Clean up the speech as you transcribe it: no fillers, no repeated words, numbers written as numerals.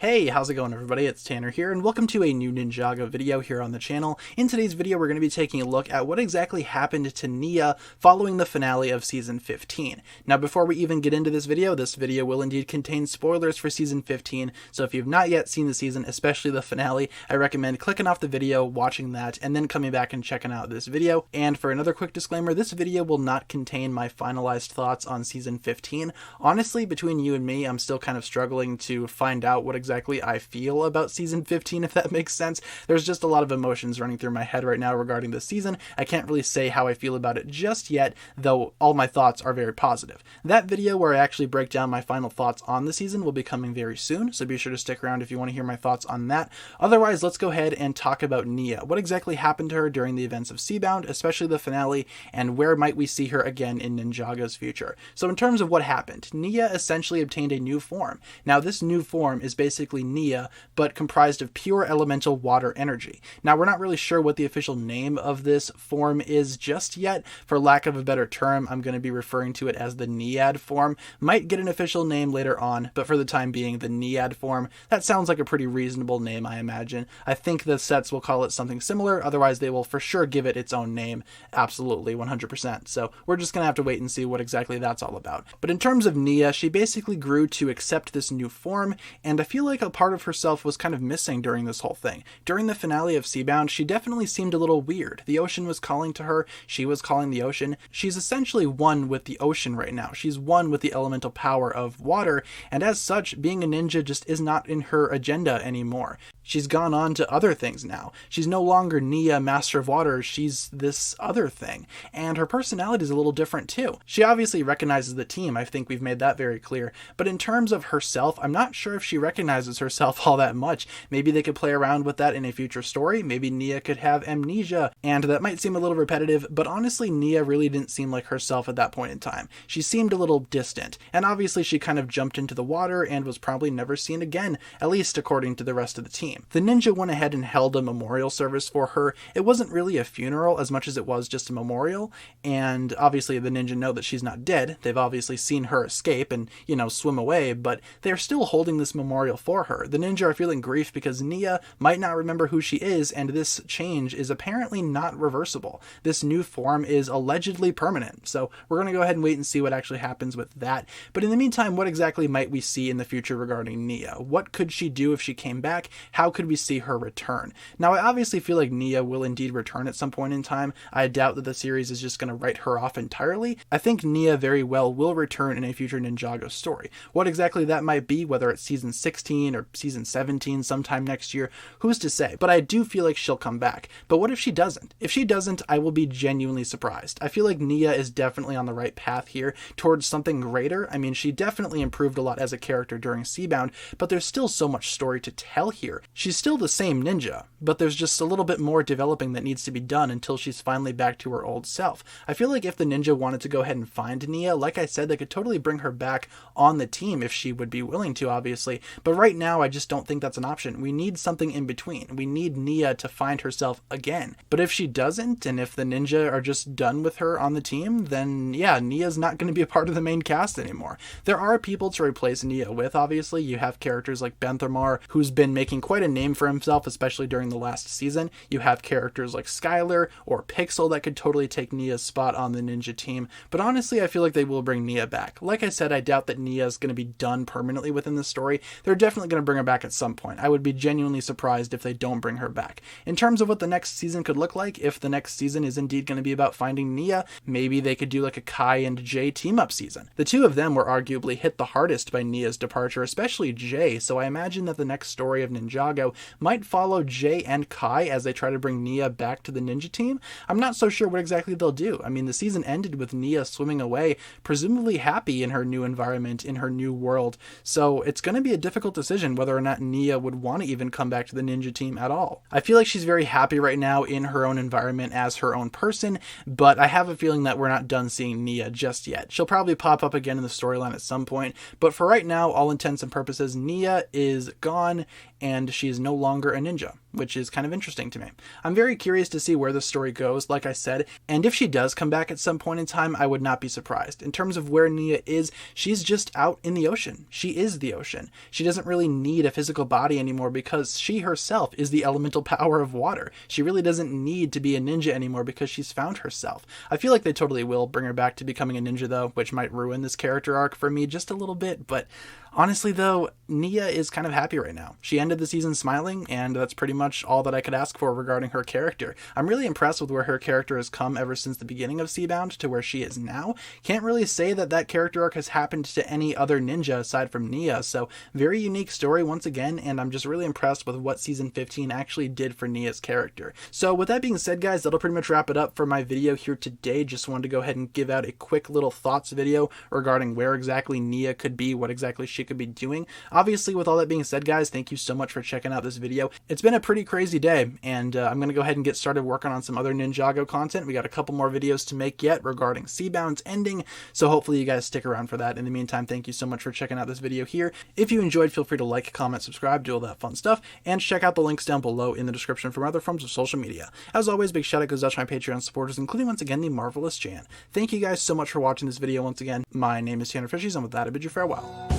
Hey, how's it going everybody? It's Tanner here, and welcome to a new Ninjago video here on the channel. In today's video, we're going to be taking a look at what exactly happened to Nia following the finale of Season 15. Now, before we even get into this video will indeed contain spoilers for Season 15, so if you've not yet seen the season, especially the finale, I recommend clicking off the video, watching that, and then coming back and checking out this video. And for another quick disclaimer, this video will not contain my finalized thoughts on Season 15. Honestly, between you and me, I'm still kind of struggling to find out what exactly I feel about Season 15, if that makes sense. There's just a lot of emotions running through my head right now regarding the season. I can't really say how I feel about it just yet, though all my thoughts are very positive. That video where I actually break down my final thoughts on the season will be coming very soon, so be sure to stick around if you want to hear my thoughts on that. Otherwise, let's go ahead and talk about Nia. What exactly happened to her during the events of Seabound, especially the finale, and where might we see her again in Ninjago's future? So in terms of what happened, Nia essentially obtained a new form. Now this new form is basically Nia, but comprised of pure elemental water energy. Now we're not really sure what the official name of this form is just yet. For lack of a better term, I'm going to be referring to it as the Niad form. Might get an official name later on, but for the time being, the Niad form. That sounds like a pretty reasonable name, I imagine. I think the sets will call it something similar, otherwise they will for sure give it its own name. Absolutely, 100%. So we're just going to have to wait and see what exactly that's all about. But in terms of Nia, she basically grew to accept this new form, and I feel like a part of herself was kind of missing during this whole thing. During the finale of Seabound, she definitely seemed a little weird. The ocean was calling to her, she was calling the ocean. She's essentially one with the ocean right now. She's one with the elemental power of water, and as such, being a ninja just is not in her agenda anymore. She's gone on to other things now. She's no longer Nia, Master of Water, she's this other thing. And her personality is a little different too. She obviously recognizes the team, I think we've made that very clear. But in terms of herself, I'm not sure if she recognizes herself all that much. Maybe they could play around with that in a future story. Maybe Nia could have amnesia, and that might seem a little repetitive, but honestly, Nia really didn't seem like herself at that point in time. She seemed a little distant, and obviously she kind of jumped into the water and was probably never seen again, at least according to the rest of the team. The ninja went ahead and held a memorial service for her. It wasn't really a funeral as much as it was just a memorial, and obviously the ninja know that she's not dead. They've obviously seen her escape and, swim away, but they're still holding this memorial for her. The ninja are feeling grief because Nia might not remember who she is, and this change is apparently not reversible. This new form is allegedly permanent, so we're going to go ahead and wait and see what actually happens with that. But in the meantime, what exactly might we see in the future regarding Nia? What could she do if she came back? How could we see her return? Now, I obviously feel like Nia will indeed return at some point in time. I doubt that the series is just going to write her off entirely. I think Nia very well will return in a future Ninjago story. What exactly that might be, whether it's Season 16 or Season 17 sometime next year, who's to say? But I do feel like she'll come back. But what if she doesn't? If she doesn't, I will be genuinely surprised. I feel like Nia is definitely on the right path here towards something greater. I mean, she definitely improved a lot as a character during Seabound, but there's still so much story to tell here. She's still the same ninja, but there's just a little bit more developing that needs to be done until she's finally back to her old self. I feel like if the ninja wanted to go ahead and find Nia, like I said, they could totally bring her back on the team if she would be willing to, obviously. But right now, I just don't think that's an option. We need something in between. We need Nia to find herself again. But if she doesn't, and if the ninja are just done with her on the team, then yeah, Nia's not going to be a part of the main cast anymore. There are people to replace Nia with, obviously. You have characters like Benthamar, who's been making quite a name for himself, especially during the last season. You have characters like Skylar or Pixel that could totally take Nia's spot on the ninja team. But honestly, I feel like they will bring Nia back. Like I said, I doubt that Nia is going to be done permanently within the story. They're definitely going to bring her back at some point. I would be genuinely surprised if they don't bring her back. In terms of what the next season could look like, if the next season is indeed going to be about finding Nia, maybe they could do like a Kai and Jay team-up season. The two of them were arguably hit the hardest by Nia's departure, especially Jay, so I imagine that the next story of Ninjago might follow Jay and Kai as they try to bring Nia back to the ninja team. I'm not so sure what exactly they'll do. I mean, the season ended with Nia swimming away, presumably happy in her new environment, in her new world, so it's going to be a difficult decision whether or not Nia would want to even come back to the ninja team at all. I feel like she's very happy right now in her own environment as her own person, but I have a feeling that we're not done seeing Nia just yet. She'll probably pop up again in the storyline at some point, but for right now, all intents and purposes, Nia is gone and she is no longer a ninja. which is kind of interesting to me. I'm very curious to see where the story goes, like I said, and if she does come back at some point in time, I would not be surprised. In terms of where Nia is, she's just out in the ocean. She is the ocean. She doesn't really need a physical body anymore because she herself is the elemental power of water. She really doesn't need to be a ninja anymore because she's found herself. I feel like they totally will bring her back to becoming a ninja though, which might ruin this character arc for me just a little bit, but honestly though, Nia is kind of happy right now. She ended the season smiling, and that's pretty much all that I could ask for regarding her character. I'm really impressed with where her character has come ever since the beginning of Seabound to where she is now. Can't really say that that character arc has happened to any other ninja aside from Nia, so very unique story once again, and I'm just really impressed with what season 15 actually did for Nia's character. So with that being said guys, that'll pretty much wrap it up for my video here today. Just wanted to go ahead and give out a quick little thoughts video regarding where exactly Nia could be, what exactly she could be doing. Obviously, with all that being said guys, thank you so much for checking out this video. It's been a pretty crazy day, and I'm going to go ahead and get started working on some other Ninjago content. We got a couple more videos to make yet regarding Seabound's ending, so hopefully you guys stick around for that. In the meantime, thank you so much for checking out this video here. If you enjoyed, feel free to like, comment, subscribe, do all that fun stuff, and check out the links down below in the description for my other forms of social media. As always, big shout out goes out to my Patreon supporters, including once again the marvelous Jan. Thank you guys so much for watching this video once again. My name is TannerFishies, and with that I bid you farewell.